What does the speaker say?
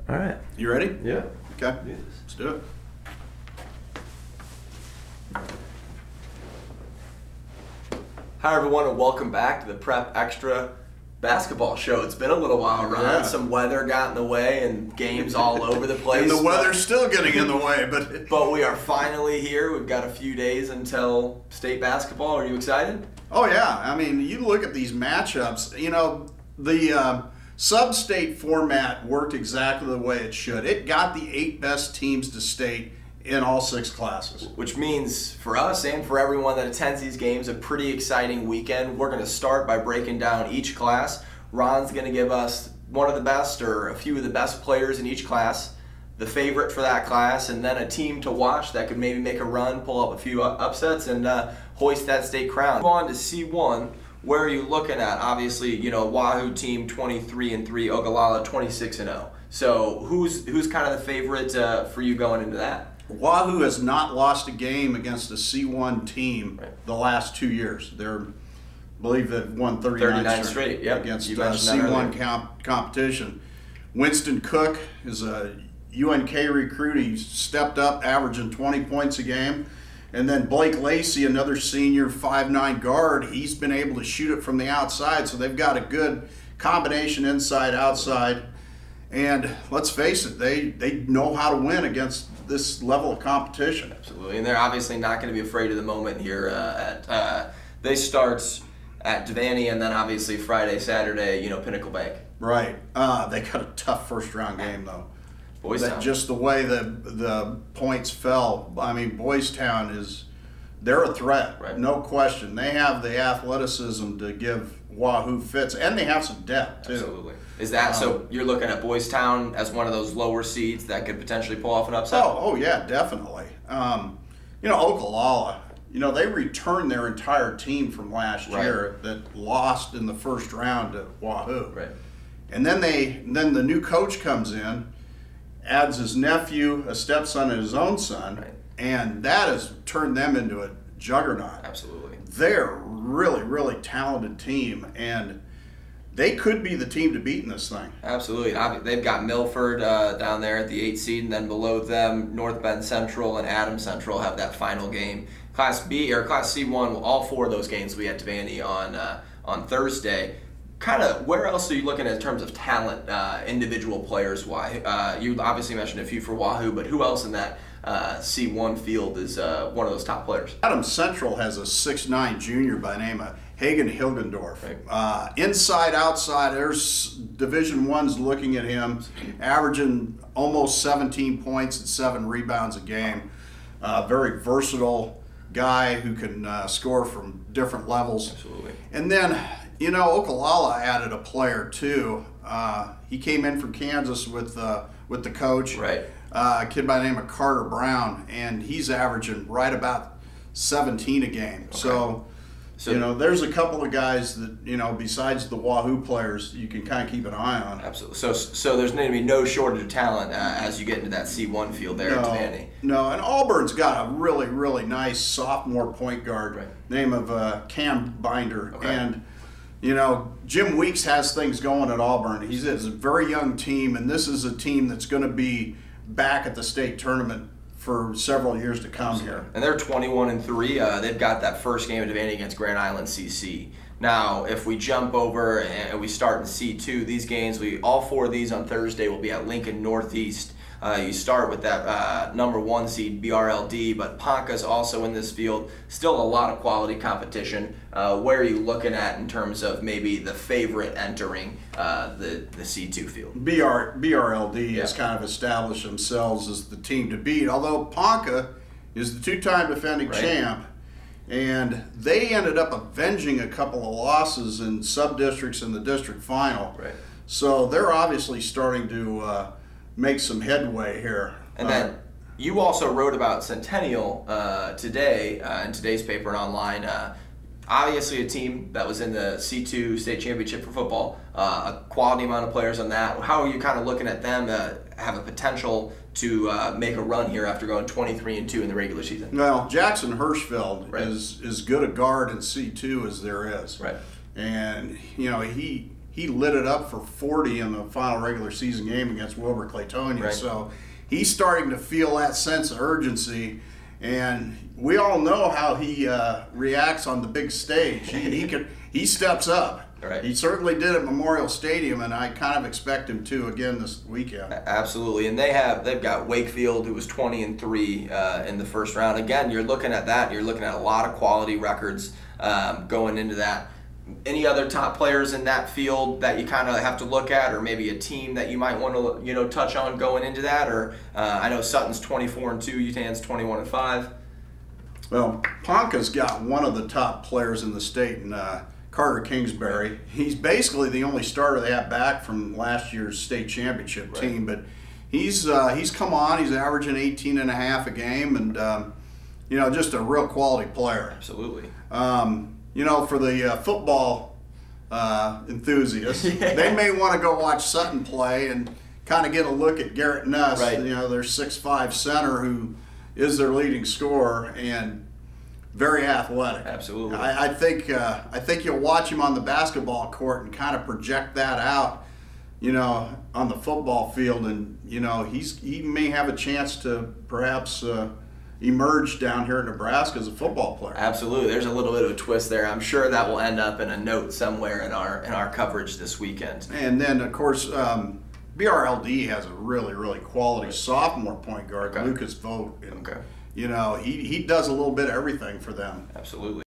All right. You ready? Yeah. Okay. Let's do it. Hi everyone, and welcome back to the Prep Extra basketball show. It's been a little while, Ron. Yeah. Some weather got in the way and games all over the place. And the weather's still getting in the way, but we are finally here. We've got a few days until state basketball. Are you excited? Oh yeah. I mean, you look at these matchups, you know, the sub-state format worked exactly the way it should. It got the 8 best teams to state in all 6 classes. Which means for us and for everyone that attends these games, a pretty exciting weekend. We're going to start by breaking down each class. Ron's going to give us one of the best or a few of the best players in each class, the favorite for that class, and then a team to watch that could maybe make a run, pull up a few upsets, and hoist that state crown. Move on to C1. Where are you looking at? Obviously, you know, Wahoo team 23-3, Ogallala 26-0. So who's kind of the favorite for you going into that? Wahoo has not lost a game against a C1 team the last 2 years. I believe they've won 39 straight against C1 competition. Winston Cook is a UNK recruit. He stepped up, averaging 20 points a game. And then Blake Lacey, another senior 5'9" guard, he's been able to shoot it from the outside. So they've got a good combination inside-outside. And let's face it, they know how to win against this level of competition. Absolutely, and they're obviously not going to be afraid of the moment here. They start at Devaney, and then obviously Friday, Saturday, you know, Pinnacle Bank. Right. They got a tough first round game though. Boys Town. Just the way the points fell. I mean, Boys Town they're a threat, right. No question. They have the athleticism to give Wahoo fits, and they have some depth too. Absolutely. Is that so? You're looking at Boys Town as one of those lower seeds that could potentially pull off an upset? Oh yeah, definitely. You know, Ogallala, you know, they returned their entire team from last year that lost in the first round to Wahoo. Right. And then the new coach comes in, adds his nephew, a stepson, and his own son, and that has turned them into a juggernaut. Absolutely. They're a really, really talented team, and they could be the team to beat in this thing. Absolutely. They've got Milford down there at the 8th seed, and then below them, North Bend Central and Adams Central have that final game. Class B or Class C1, all 4 of those games will be at Devaney on Thursday. Kind of, where else are you looking at in terms of talent, individual players? Why? You obviously mentioned a few for Wahoo, but who else in that C1 field is one of those top players? Adams Central has a 6'9" junior by the name of Hagen Hilgendorf. Right. Inside, outside, there's Division I's looking at him, averaging almost 17 points and 7 rebounds a game. Very versatile guy who can score from different levels. Absolutely. And then, you know, Ogallala added a player too. He came in from Kansas with the coach. Right. A kid by the name of Carter Brown, and he's averaging right about 17 a game. Okay. So, you know, there's a couple of guys that, you know, besides the Wahoo players, you can kind of keep an eye on. Absolutely. So there's going to be no shortage of talent as you get into that C1 field there at Devaney. No, and Auburn's got a really, really nice sophomore point guard, name of Cam Binder. Okay. And, you know, Jim Weeks has things going at Auburn. He's a very young team, and this is a team that's going to be back at the state tournament for several years to come here. And they're 21-3. They've got that first game at Devaney against Grand Island CC. Now, if we jump over and we start in C2, these games, all 4 of these on Thursday will be at Lincoln Northeast. You start with that number 1 seed, BRLD, but Ponca's also in this field. Still a lot of quality competition. Where are you looking at in terms of maybe the favorite entering the C2 field? BRLD has kind of established themselves as the team to beat, although Ponca is the 2-time defending champ, and they ended up avenging a couple of losses in sub-districts in the district final. Right. So they're obviously starting to make some headway here. And then you also wrote about Centennial today in today's paper and online. Obviously a team that was in the C2 state championship for football, a quality amount of players on that. How are you kind of looking at them to have a potential to make a run here after going 23-2 in the regular season? Well, Jackson Hirschfeld is as good a guard in C2 as there is. Right. And, you know, he he lit it up for 40 in the final regular season game against Wilbur Claytonia. Right. So he's starting to feel that sense of urgency, and we all know how he reacts on the big stage. He steps up. Right. He certainly did at Memorial Stadium, and I kind of expect him to again this weekend. Absolutely, and they've got Wakefield, who was 20-3 in the first round. Again, you're looking at that. You're looking at a lot of quality records going into that. Any other top players in that field that you kind of have to look at, or maybe a team that you might want to touch on going into that? Or I know Sutton's 24-2, UTAN's 21-5. Well, Ponca's got one of the top players in the state, and Carter Kingsbury. He's basically the only starter they have back from last year's state championship team, but he's come on. He's averaging 18.5 a game, and just a real quality player. Absolutely. For the football enthusiasts, they may want to go watch Sutton play and kind of get a look at Garrett Nuss, their 6'5" center who is their leading scorer and very athletic. Absolutely. I think you'll watch him on the basketball court and kind of project that out, on the football field, and he may have a chance to perhaps emerge down here in Nebraska as a football player. Absolutely. There's a little bit of a twist there. I'm sure that will end up in a note somewhere in our coverage this weekend. And then of course BRLD has a really, really quality sophomore point guard, Lucas Vogt. And, he does a little bit of everything for them. Absolutely.